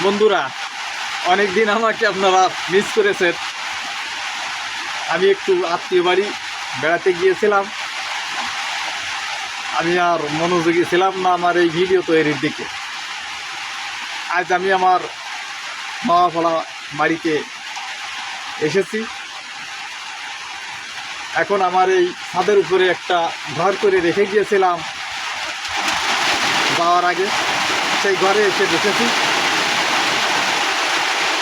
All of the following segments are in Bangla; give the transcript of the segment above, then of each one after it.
বন্ধুরা, অনেক দিন আমাকে আপনারা মিস করেছেন। আমি একটু আত্মীয় বাড়ি বেড়াতে গিয়েছিলাম। আমি আর মনোযোগী ছিলাম না আমার এই ভিডিও তৈরির দিকে। আজ আমি আমার মাওয়া বাড়িতে এসেছি। এখন আমার এই ছাদের উপরে একটা ঘর করে রেখে গিয়েছিলাম যাওয়ার আগে, সেই ঘরে এসে বসেছি।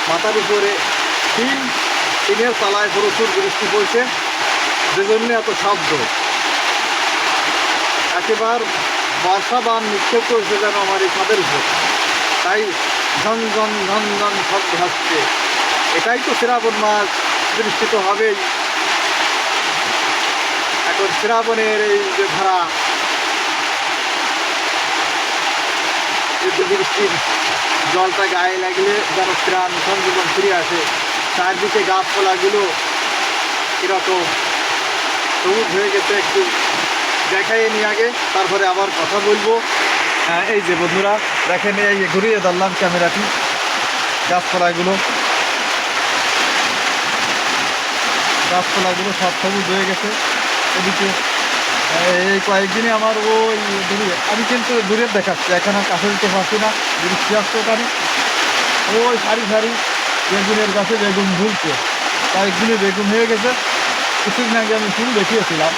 মাথার উপরে টিনের তলায় প্রচুর বৃষ্টি পড়ছে, যে জন্য এত শব্দ। একেবার বর্ষা বান নিক্ষেপ করছে যেন আমার এই ছাদের উপর, তাই ঝনঝন ঝনঝন শব্দ হচ্ছে। এটাই তো শ্রাবণ মাস, বৃষ্টি তো হবেই। এখন শ্রাবণের এই যে ধারা, বৃষ্টির জলটা গায়ে লাগলে যেন প্রাণ সংযোজন ফিরে আসে। চারদিকে গাছপালাগুলো এরকম সবুজ হয়ে গেছে। একটু দেখাই নিয়ে আগে, তারপরে আবার কথা বলবো। এই যে বন্ধুরা দেখেন, এই ঘুরিয়ে ধরলাম ক্যামেরাটি। গাছপালাগুলো সব সবুজ হয়ে গেছে। এদিকে এই কয়েকদিনে আমার ওই দূরে, আমি কিন্তু দূরের দেখাচ্ছি, এখন আর কাছে দিতে পারছি না, বৃষ্টি আসছে ওখানে। ওই সারি সারি বেগুনের গাছে বেগুন ঝুলছে, কয়েকদিনে বেগুন হয়ে গেছে। কিছুদিন আগে আমি ফুল দেখিয়েছিলাম।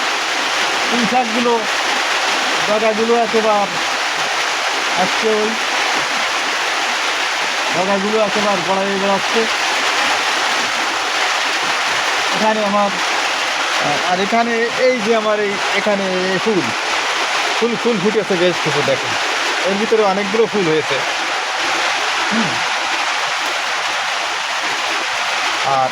ফুল শাকগুলো ডগাগুলো একেবার আসছে, ওই ডগাগুলো একেবার গড়াই বেড়াচ্ছে এখানে আমার। আর এখানে এই যে আমার এখানে ফুল ফুল ফুল ফুটেছে বেশ কিছু, দেখেন এর ভিতরে অনেকগুলো ফুল হয়েছে। আর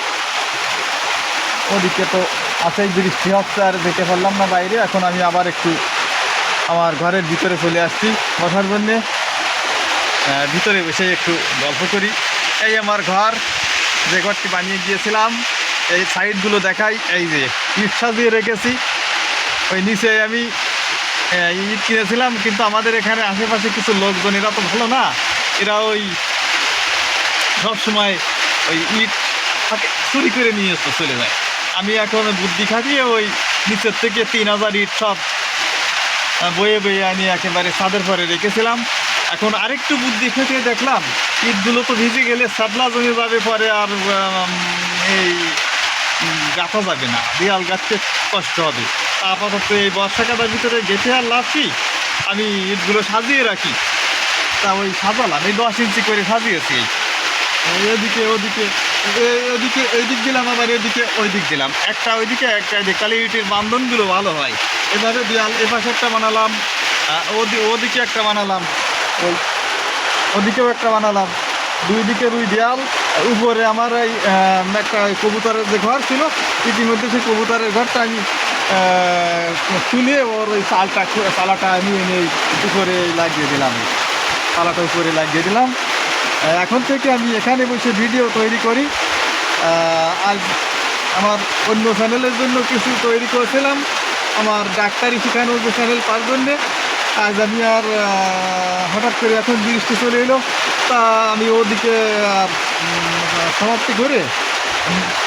ওদিকে তো আছেই বৃষ্টি হচ্ছে, আর যেতে পারলাম না বাইরে। এখন আমি আবার একটু আমার ঘরের ভিতরে চলে আসছি বসার জন্যে। ভিতরে বসে একটু গল্প করি। এই আমার ঘর, যে ঘরটি বানিয়ে গিয়েছিলাম। এই সাইডগুলো দেখাই, এই যে ইট সাজিয়ে রেখেছি। ওই নিচে আমি ইট কিনেছিলাম, কিন্তু আমাদের এখানে আশেপাশে কিছু লোকজন, এরা তো ভালো না, এরা ওই সবসময় ওই ইট চুরি করে নিয়ে চলে যায়। আমি এখন বুদ্ধি খাটিয়ে ওই নিচের থেকে 3000 ইট সব বয়ে বয়ে আনি একেবারে ছাদের পরে রেখেছিলাম। এখন আরেকটু বুদ্ধি খাটিয়ে দেখলাম ইটগুলো তো ভিজে গেলে সাদলা জমে যাবে, পরে আর এই গাঁথা যাবে না, দেয়াল গাঁথতে কষ্ট হবে। আপাতত এই বর্ষাকালের ভিতরে গেঁথে আর লাভছি, আমি ইটগুলো সাজিয়ে রাখি। তা ওই সাজালাম, এই 10 ইঞ্চি করে সাজিয়েছি। এদিকে ওদিকে এদিকে এই দিক দিলাম, আবার এদিকে ওই দিক দিলাম, একটা ওইদিকে একটা এদিকে, কালি ইটের বান্ধনগুলো ভালো হয়। এভাবে দেয়াল এপাশে একটা বানালাম, ওদিকে একটা বানালাম, ওদিকেও একটা বানালাম, দুই দিকে দুই দেয়াল। উপরে আমার এই একটা কবুতরের যে ঘর ছিল, ইতিমধ্যে সেই কবুতরের ঘরটা আমি তুলে ওর ওই চালাটা নিয়ে এনে উপরে লাগিয়ে দিলাম, চালাটা উপরে লাগিয়ে দিলাম। এখন থেকে আমি এখানে বসে ভিডিও তৈরি করি। আজ আমার অন্য চ্যানেলের জন্য কিছু তৈরি করেছিলাম, আমার ডাক্তারি শেখানোর যে চ্যানেল, তার জন্যে। আজ আমি আর হঠাৎ করে এখন বৃষ্টি চলে এলো, তা আমি ওদিকে সমাপ্তি করে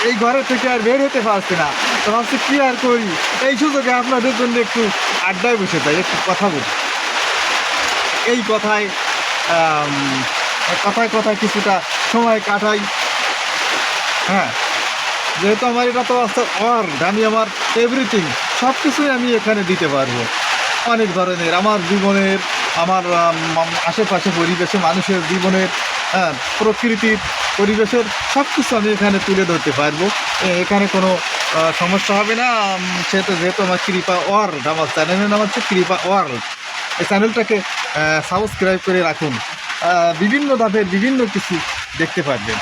এই ঘরের থেকে আর বের হতে পারছি না। তো ভাবছি কী আর করি, এই সুযোগে আপনাদের জন্য একটু আড্ডায় বসে যাই, একটু কথা বলি। এই কথায় কথায় কিছুটা সময় কাটাই। হ্যাঁ, যেহেতু আমার এটা তো ওয়ার্ল্ড, আমি আমার এভরিথিং সব কিছুই আমি এখানে দিতে পারবো। অনেক ধরনের আমার জীবনের, আমার আশেপাশে পরিবেশে মানুষের জীবনের, প্রকৃতির পরিবেশের সব কিছু আমি এখানে তুলে ধরতে পারবো। এখানে কোনো সমস্যা হবে না। যেহেতু আমার কৃপা ওয়ার্ল্ড, আমার চ্যানেলের নাম হচ্ছে কৃপা ওয়ার্ল্ড। এই চ্যানেলটাকে সাবস্ক্রাইব করে রাখুন, বিভিন্ন ধাপের বিভিন্ন কিছু দেখতে পারবেন।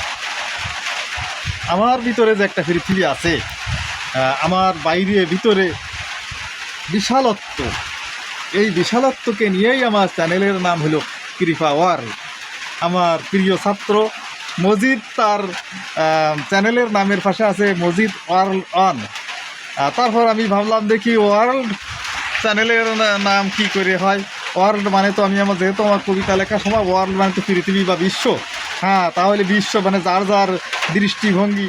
আমার ভিতরে যে একটা পৃথিবী আছে, আমার বাইরে ভিতরে বিশালত্ব, এই বিশালত্বকে নিয়েই আমার চ্যানেলের নাম হলো কৃপা ওয়ার্ল্ড। আমার প্রিয় ছাত্র মজিদ, তার চ্যানেলের নামের পাশে আছে মজিদ ওয়ার্ল্ড অন। তারপর আমি ভাবলাম দেখি ওয়ার্ল্ড চ্যানেলের নাম কি করে হয়। ওয়ার্ল্ড মানে তো আমি যেহেতু আমার কবিতা লেখার সময় ওয়ার্ল্ড মানে তো পৃথিবী বা বিশ্ব, হ্যাঁ, তাহলে বিশ্ব মানে যার যার দৃষ্টিভঙ্গি,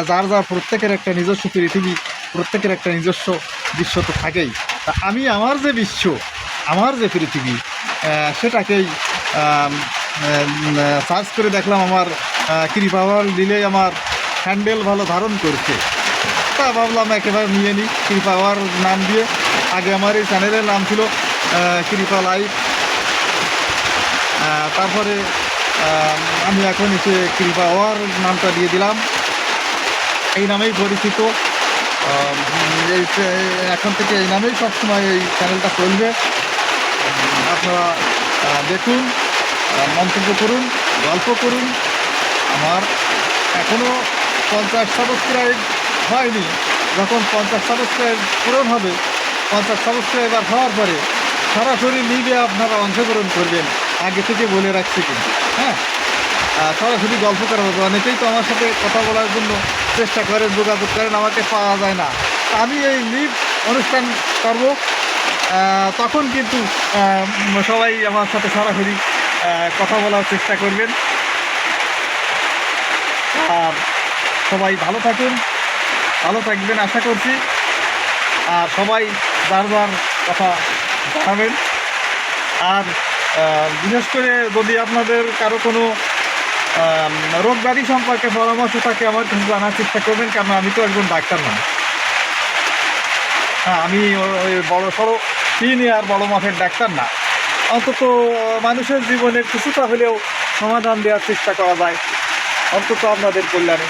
যার যার প্রত্যেকের একটা নিজস্ব পৃথিবী, প্রত্যেকের একটা নিজস্ব বিশ্ব তো থাকেই। তা আমি আমার যে বিশ্ব, আমার যে পৃথিবী, সেটাকেই সার্চ করে দেখলাম আমার কৃপাওয়াল দিলেই আমার হ্যান্ডেল ভালো ধারণ করছে। তা ভাবলাম একেবারে নিয়ে নিই কৃপাওয়ার নাম দিয়ে। আগে আমার এই চ্যানেলের নাম ছিল কৃপা লাইভ। তারপরে আমি এখন এসে কৃপাওয়ার নামটা দিয়ে দিলাম, এই নামেই পরিচিত। এই এখন থেকে এই নামেই সবসময় এই চ্যানেলটা চলবে। আপনারা দেখুন, মন্তব্য করুন, গল্প করুন। আমার এখনও 50 সাবস্ক্রাইব হয়নি। যখন 50 সাবস্ক্রাইব পূরণ হবে, 50 সাবস্ক্রাইবার হওয়ার পরে সরাসরি লিগে আপনারা অংশগ্রহণ করবেন, আগে থেকে বলে রাখছি কিন্তু। হ্যাঁ, সরাসরি গল্প করা হবে। অনেকেই তো আমার সাথে কথা বলার জন্য চেষ্টা করেন, যোগাযোগ করেন, আমাকে পাওয়া যায় না। আমি এই লিভ অনুষ্ঠান করব, তখন কিন্তু সবাই আমার সাথে সরাসরি কথা বলার চেষ্টা করবেন। আর সবাই ভালো থাকুন, ভালো থাকবেন আশা করছি। আর সবাই যার যার কথা জানাবেন। আর বিশেষ করে যদি আপনাদের কারো কোনো রোগ ব্যাধি সম্পর্কে পরামর্শ থাকে আমার কিছু জানার চেষ্টা করবেন, কারণ আমি তো একজন ডাক্তার না। হ্যাঁ, আমি ওই বড় সড়ো সিনিয়র বড় মাপের ডাক্তার না। অন্তত মানুষের জীবনের কিছুটা হলেও সমাধান দেওয়ার চেষ্টা করা যায়, অন্তত আপনাদের কল্যাণে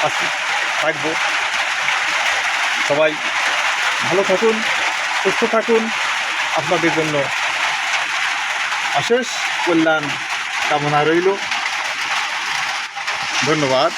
আছি, থাকবো। সবাই ভালো থাকুন, সুস্থ থাকুন। আপনাদের জন্য অশেষ কল্যাণ কামনা রইল। ধন্যবাদ।